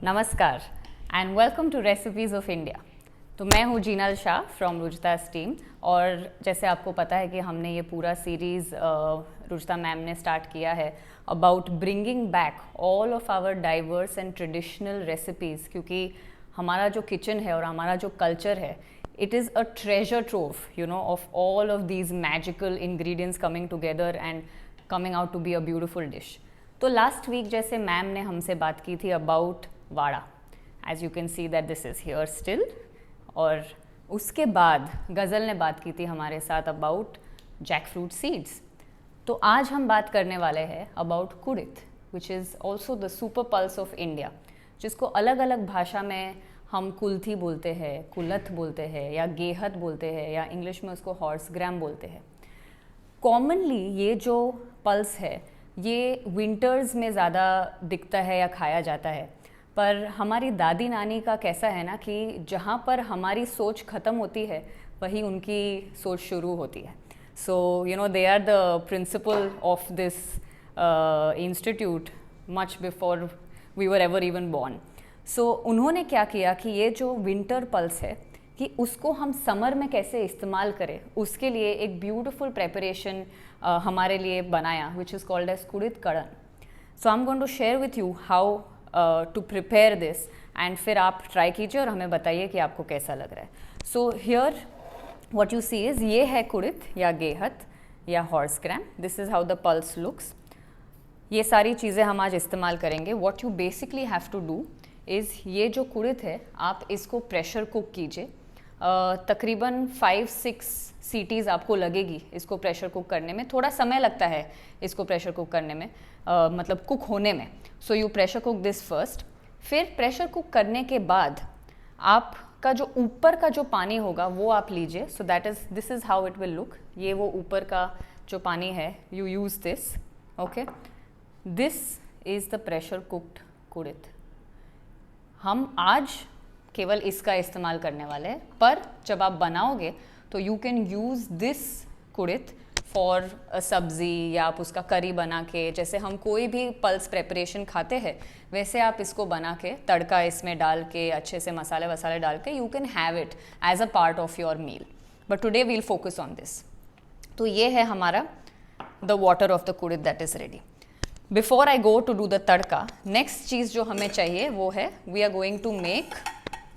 नमस्कार and welcome to recipes of India. तो मैं हूँ जीनल शाह फ्रॉम रुजता टीम। और जैसे आपको पता है कि हमने ये पूरा सीरीज़ रुजता मैम ने स्टार्ट किया है about bringing back all of our diverse and traditional recipes, क्योंकि हमारा जो किचन है और हमारा जो कल्चर है, it is a treasure trove, of all of these magical ingredients coming together and coming out to be a beautiful dish. तो last week जैसे मैम ने हमसे बात की थी अबाउट वाड़ा, as you can see that this is here still. और उसके बाद गज़ल ने बात की थी हमारे साथ अबाउट जैक फ्रूट सीड्स। तो आज हम बात करने वाले हैं अबाउट कुड़ित, which is also the super pulse of India, जिसको अलग अलग भाषा में हम कुल्थी बोलते हैं, कुलथ बोलते हैं, या गेहत बोलते हैं, या इंग्लिश में उसको हॉर्स ग्राम बोलते हैं। कॉमनली ये जो पल्स है ये विंटर्स में ज़्यादा दिखता है या खाया जाता है, पर हमारी दादी नानी का कैसा है ना कि जहाँ पर हमारी सोच ख़त्म होती है वहीं उनकी सोच शुरू होती है। So they are the principal of this institute much before we were ever even born. So उन्होंने क्या किया कि ये जो विंटर पल्स है कि उसको हम समर में कैसे इस्तेमाल करें, उसके लिए एक ब्यूटीफुल प्रेपरेशन हमारे लिए बनाया, विच इज़ कॉल्ड एज कुड़ित कड़न। So I am going to share with you how to prepare this, and फिर आप ट्राई कीजिए और हमें बताइए कि आपको कैसा लग रहा है। So here what you see is, ये है कुड़ित या गेहत या horse gram. This is how the pulse looks. ये सारी चीज़ें हम आज इस्तेमाल करेंगे। What you basically have to do is, ये जो कुड़ित है आप इसको प्रेशर कुक कीजिए। तकरीबन 5-6 सीटीज़ आपको लगेगी इसको प्रेशर कुक करने में। थोड़ा समय लगता है इसको प्रेशर कुक करने में, मतलब कुक होने में। So you pressure cook this first. फिर प्रेशर कुक करने के बाद आपका जो ऊपर का जो पानी होगा वो आप लीजिए। So that is, this is how it will look. ये वो ऊपर का जो पानी है, you use this. Okay, this is the pressure cooked कुड़ित। हम आज केवल इसका इस्तेमाल करने वाले हैं, पर जब आप बनाओगे तो यू कैन यूज़ दिस कुड़ित फॉर अ सब्ज़ी, या आप उसका करी बना के, जैसे हम कोई भी पल्स प्रेपरेशन खाते हैं वैसे आप इसको बना के तड़का इसमें डाल के अच्छे से मसाले वसाले डाल के you can have it as a part of your meal. But today we'll focus on this. तो ये है हमारा द वाटर ऑफ द कुड़ित that is ready. Before I go to do the tadka, next चीज़ जो हमें चाहिए वो है, we are going to make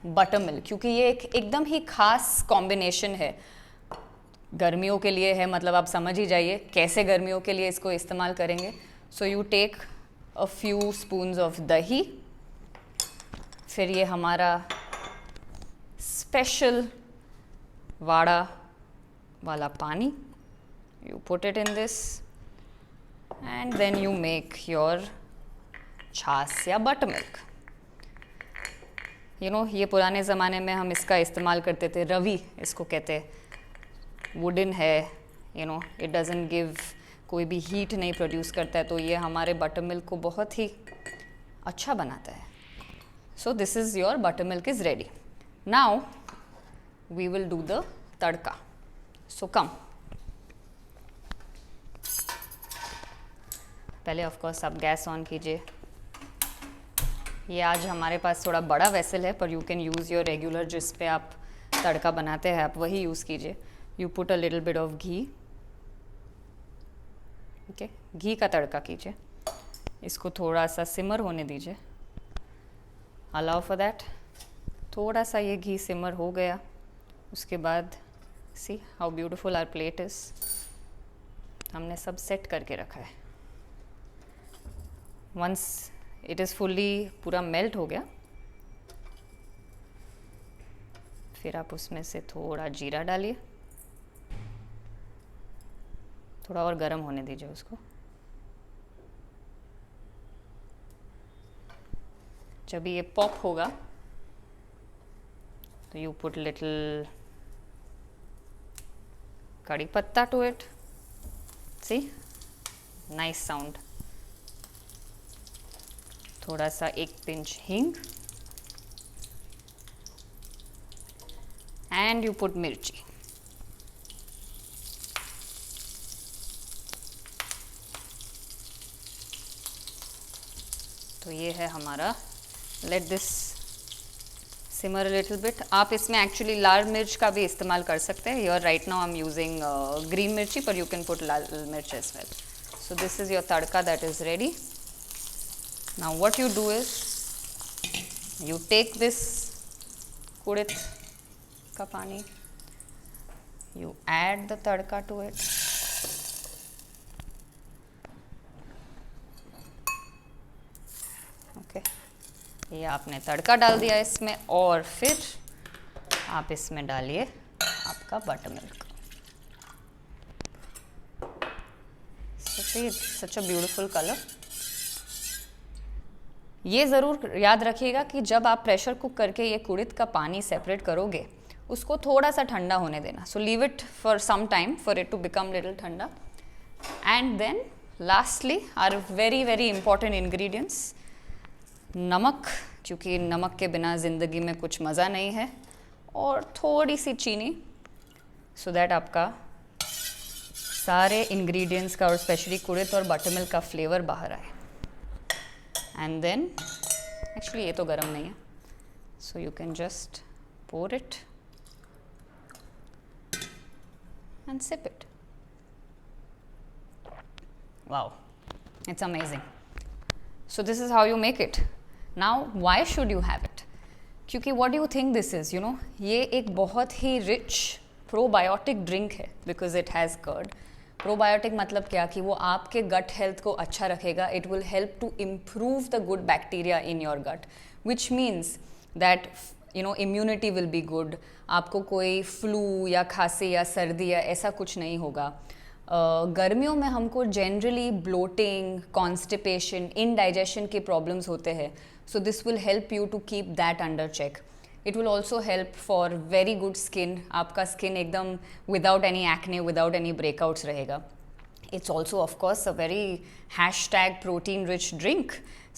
butter milk, क्योंकि ये एक एकदम ही खास कॉम्बिनेशन है गर्मियों के लिए है। मतलब आप समझ ही जाइए कैसे गर्मियों के लिए इसको इस्तेमाल करेंगे। So you take a few spoons of dahi, फिर ये हमारा स्पेशल वाड़ा वाला पानी, you put it in this and then you make your chaas या बटर मिल्क। ये पुराने ज़माने में हम इसका इस्तेमाल करते थे, रवी इसको कहते हैं। वुडन है, इट डजंट गिव, कोई भी हीट नहीं प्रोड्यूस करता है, तो ये हमारे बटर मिल्क को बहुत ही अच्छा बनाता है। So this is your butter milk is ready. Now we will do the tadka. So come, पहले ऑफ कोर्स आप गैस ऑन कीजिए। ये आज हमारे पास थोड़ा बड़ा वेसल है, पर you can use your regular जिस पे आप तड़का बनाते हैं, आप वही यूज़ कीजिए। You put a little bit of ghee. Okay, घी का तड़का कीजिए। इसको थोड़ा सा सिमर होने दीजिए, अलाउ फॉर दैट। थोड़ा सा ये घी सिमर हो गया, उसके बाद see how beautiful our plate is. हमने सब सेट करके रखा है। वंस इट इज़ फुल्ली पूरा मेल्ट हो गया, फिर आप उसमें से थोड़ा जीरा डालिए, थोड़ा और गर्म होने दीजिए उसको। जब ये पॉप होगा तो you put little kadi patta to it. See, nice sound. थोड़ा सा 1 पिंच हींग एंड यू पुट मिर्ची। तो ये है हमारा let this simmer little bit. आप इसमें एक्चुअली लाल मिर्च का भी इस्तेमाल कर सकते हैं. Your right now I am using green mirchi, पर you can put lal mirch as well. So this is your tadka that is ready. Now what you do is you take this kudit ka pani, you add the tadka to it. Okay, ये आपने तड़का डाल दिया इसमें, और फिर आप इसमें डालिए आपका butter milk. See, it's such a beautiful color. ये ज़रूर याद रखिएगा कि जब आप प्रेशर कुक करके ये कुड़ित का पानी सेपरेट करोगे, उसको थोड़ा सा ठंडा होने देना. So leave it for some time for it to become little thanda. And then lastly are very very important ingredients, namak, क्योंकि नमक के बिना ज़िंदगी में कुछ मज़ा नहीं है, और थोड़ी सी चीनी, सो दैट आपका सारे इंग्रेडिएंट्स का और स्पेशली कुड़ित और बटर मिल्क का फ्लेवर बाहर आए. एंड देन एक्चुअली ये तो गर्म नहीं है, so you can just pour it and sip it. Wow, it's amazing. So this is how you make it. Now why should you have it? क्योंकि what do you think this is, you know, ये एक बहुत ही rich probiotic drink है, because it has curd. Probiotic मतलब क्या, कि वो आपके गट हेल्थ को अच्छा रखेगा. It will help to improve the good bacteria in your gut, which means that you know immunity will be good. आपको कोई फ्लू या खांसी या सर्दी या ऐसा कुछ नहीं होगा. गर्मियों में हमको जनरली ब्लोटिंग, कॉन्स्टिपेशन, इनडाइजेशन के प्रॉब्लम्स होते हैं. So this will help you to keep that under check. It will also help for very good skin. आपका skin एकदम without any acne, without any breakouts रहेगा. It's also of course a very hashtag protein rich drink.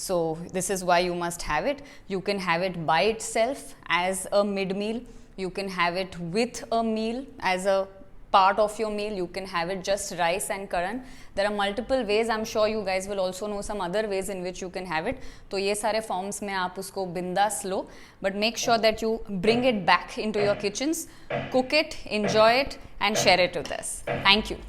So this is why you must have it. You can have it by itself as a mid meal. You can have it with a meal as a part of your meal. You can have it just rice and curd. There are multiple ways. I'm sure you guys will also know some other ways in which you can have it. तो ये सारे forms में आप उसको बिंदास लो, but make sure that you bring it back into your kitchens, cook it, enjoy it, and share it with us. Thank you.